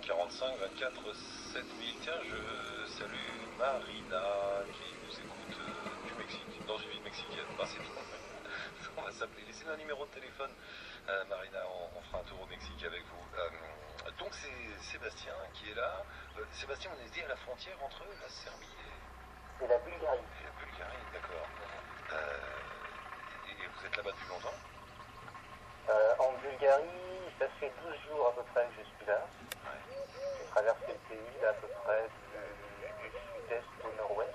45 24 7000. Tiens, je salue Marina qui nous écoute du Mexique, dans une ville mexicaine. Bah, c'est tout. On va s'appeler. Laissez-nous un numéro de téléphone. Marina, on fera un tour au Mexique avec vous. Donc c'est Sébastien qui est là. Sébastien, on est dit à la frontière entre la Serbie et la Bulgarie. Et la Bulgarie, d'accord. Et vous êtes là-bas depuis longtemps? En Bulgarie, ça fait 12 jours à peu près que je suis là. Ouais. J'ai traversé le pays là, à peu près du sud-est au nord-ouest.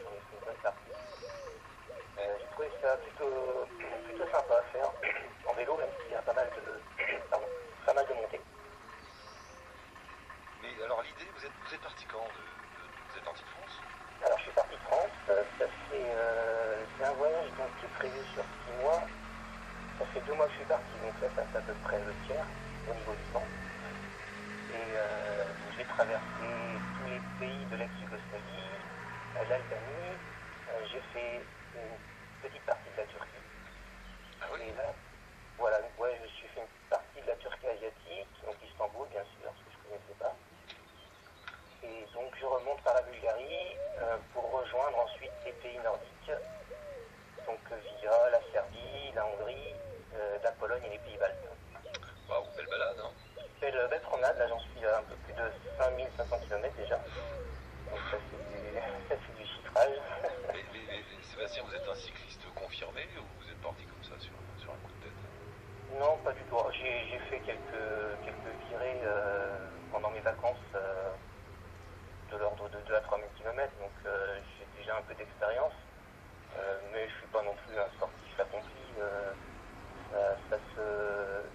J'en ai fait une bonne partie. J'ai trouvé ça plutôt sympa à faire. En vélo, même s'il y a pas mal de montées. Mais alors l'idée, vous êtes parti quand vous êtes parti de France? Alors je suis parti de France, c'est un voyage donc, qui est prévu sur 6 mois. Ça fait 2 mois que je suis parti, donc là ça fait à peu près le tiers au niveau du temps. Et j'ai traversé tous les pays de l'ex-Yougoslavie, l'Albanie, j'ai fait une petite partie de la Turquie. Ah oui. Et là, voilà, donc, ouais, je suis fait une partie de la Turquie asiatique, donc Istanbul bien sûr, parce que je ne connaissais pas. Et donc je remonte par la Bulgarie pour rejoindre ensuite les pays nordiques, donc via la Serbie, la Hongrie, la Pologne et les pays baltes. Waouh, belle balade, hein? Belle promenade, là j'en suis à un peu plus de 5500 km déjà, donc ça c'est du chiffrage. Mais Sébastien, vous êtes un cycliste confirmé ou vous êtes parti comme ça sur un coup de tête? Non, pas du tout. J'ai fait quelques virées pendant mes vacances de l'ordre de 2 à 3 000 km, donc j'ai déjà un peu d'expérience, mais je ne suis pas non plus un sportif accompli.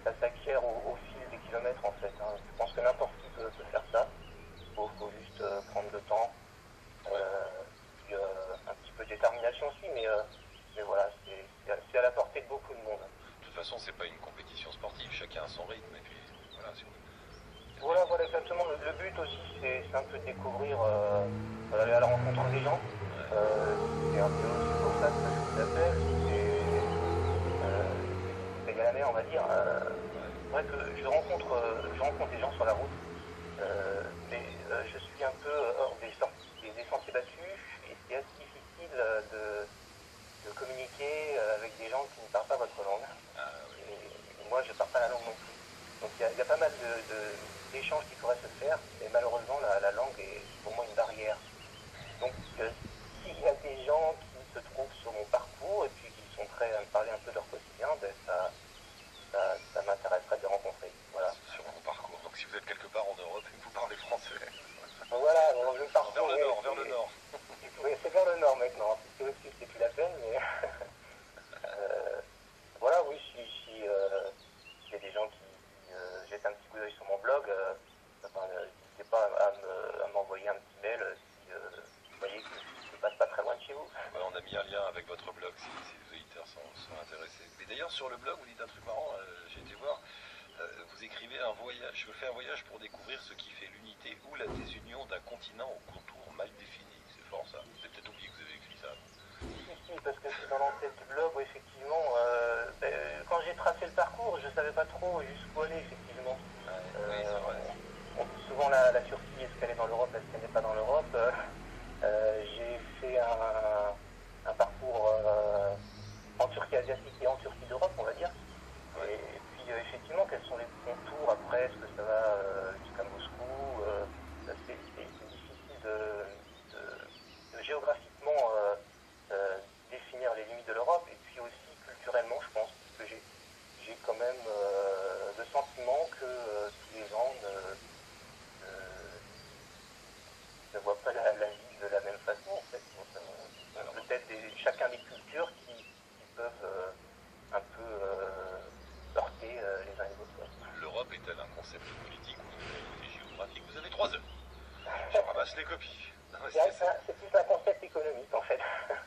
Ça s'acquiert au fil des kilomètres en fait. Hein. Je pense que n'importe qui peut faire ça. Il faut juste prendre le temps, puis un petit peu de détermination aussi, mais voilà, c'est à la portée de beaucoup de monde. De toute façon, c'est pas une compétition sportive, chacun a son rythme, et puis voilà. Voilà, exactement. Le but aussi, c'est un peu de découvrir, aller à la rencontre des gens. C'est un peu aussi pour ça que je vous appelle. C'est égal à la mer, on va dire. C'est vrai que je rencontre des gens sur la route, mais je suis un peu hors des sentiers battus, et c'est assez difficile de communiquer avec des gens qui ne parlent pas votre langue. Et moi, je ne parle pas la langue non plus. Donc il y a pas mal d'échanges qui pourraient se faire, mais malheureusement la langue est pour moi une barrière. Donc s'il y a des gens qui se trouvent sur mon parcours et puis qui sont prêts à me parler un peu de leur quotidien, ben ça m'intéresserait de les rencontrer. Voilà. Sur mon parcours. Donc si vous êtes quelque part en Europe et que vous parlez français. Voilà, le parcours. Vers le nord. Oui, c'est vers le nord maintenant. C'est au sud, c'est plus la peine, mais voilà, oui, si il y a des gens qui jettent un petit coup d'œil sur mon blog, n'hésitez pas à m'envoyer un petit mail si vous voyez que je ne passe pas très loin de chez vous. Ouais, on a mis un lien avec votre blog si les auditeurs sont intéressés. Mais d'ailleurs, sur le blog, vous dites un truc marrant, j'ai été voir, vous écrivez un voyage. Je fais un voyage pour découvrir ce qui fait l'unité ou la désunion d'un continent au contour mal défini. C'est fort ça. Vous avez peut-être oublié que vous avez écrit ça. Si, parce que c'est dans l'entête du blog où effectivement, quand j'ai tracé le parcours, je ne savais pas trop jusqu'où aller effectivement. Oui, c'est vrai. On dit souvent la Turquie, est-ce qu'elle est dans l'Europe, est-ce qu'elle n'est pas dans l'Europe. J'ai fait un parcours en Turquie asiatique et en Turquie d'Europe, on va dire. Et puis effectivement, quels sont les contours après, est-ce que ça va jusqu'à Moscou, c'est difficile de géographiquement définir les limites de l'Europe, et puis aussi culturellement, je pense, parce que j'ai quand même le sentiment que tous les gens ne voient pas la vie de la même façon, en fait. Peut-être chacun des cultures qui peuvent un peu heurter les uns et les autres. L'Europe est-elle un concept politique ou une réalité géographique? Vous avez 3 heures. Je ramasse les copies. C'est plus un concept économique, en fait.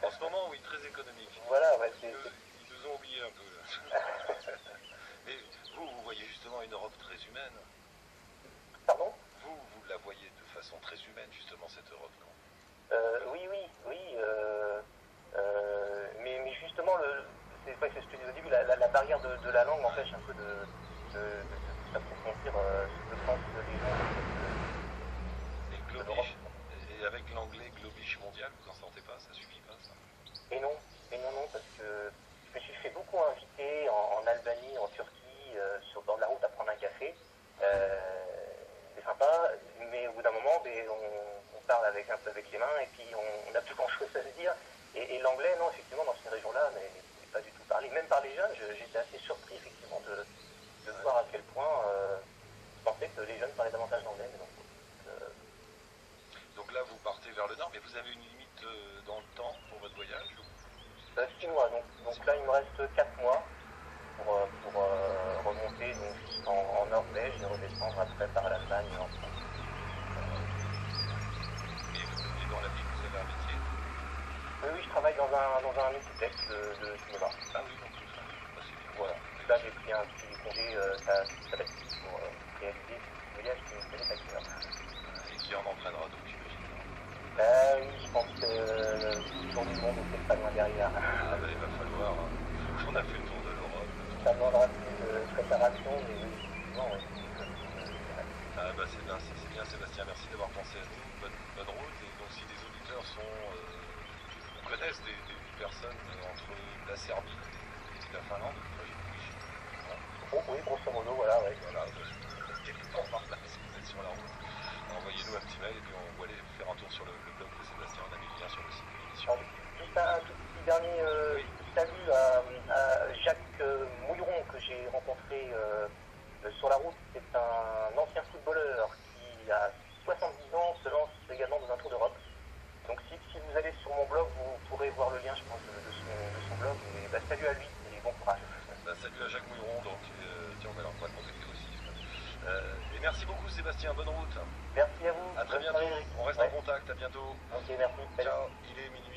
En ce moment, oui, très économique. Voilà, ouais, Ils nous ont oublié un peu. Mais vous voyez justement une Europe très humaine. Pardon? Vous la voyez de façon très humaine, justement, cette Europe, non? Oui. Mais justement, c'est ce que je disais au début, la barrière de la langue empêche un peu de s'approfondir ce que pensent les gens puis on n'a plus grand chose à se dire. Et l'anglais, non, effectivement, dans ces régions-là, mais pas du tout parlé. Même par les jeunes, j'étais assez surpris, effectivement, de voir à quel point je pensais que les jeunes parlaient davantage d'anglais, mais non. Donc là, vous partez vers le nord, mais vous avez une limite dans le temps pour votre voyage 6 mois, donc là, il me reste 4 mois pour remonter en Norvège et redescendre après par l'Allemagne et en France. Et dans la vie, vous avez un métier? Oui, je travaille dans un multiplex de cinéma. Ah oui, donc tout ça, c'est bien. Voilà. Là, j'ai pris un petit congé sabbatique pour réaliser ce voyage qui me tenait à cœur. Et qui en entraînera d'autres, j'imagine. Oui, je pense que le tour du monde est peut-être pas loin derrière. Ah bah, il va falloir. On a fait le tour de l'Europe. Ça demandera plus de préparation, mais oui, effectivement, oui. Ah bah c'est bien Sébastien, merci d'avoir pensé à nous. Bonne route. Et donc si des auditeurs vous connaissent des personnes entre la Serbie et la Finlande, moi j'ai dit voilà. Oh, oui, grosso modo, voilà, ouais. Voilà, quelque part par là, si vous êtes sur la route, envoyez-nous un petit mail et puis on va aller faire un tour sur le blog de Sébastien, on a mis le lien sur le site de l'émission. Juste un tout petit dernier salut à Jacques Mouilleron que j'ai rencontré sur la route. C'est un ancien footballeur qui a 70 ans, se lance également dans un tour d'Europe. Donc si vous allez sur mon blog, vous pourrez voir le lien, je pense, de son blog. Et bah, salut à lui et bon courage. Bah, salut à Jacques Mouilleron, donc tiens, on va le contacter aussi. Et merci beaucoup Sébastien, bonne route. Merci à vous. À très bientôt, on reste en contact, à bientôt. Ok, merci. Ciao, il est minuit.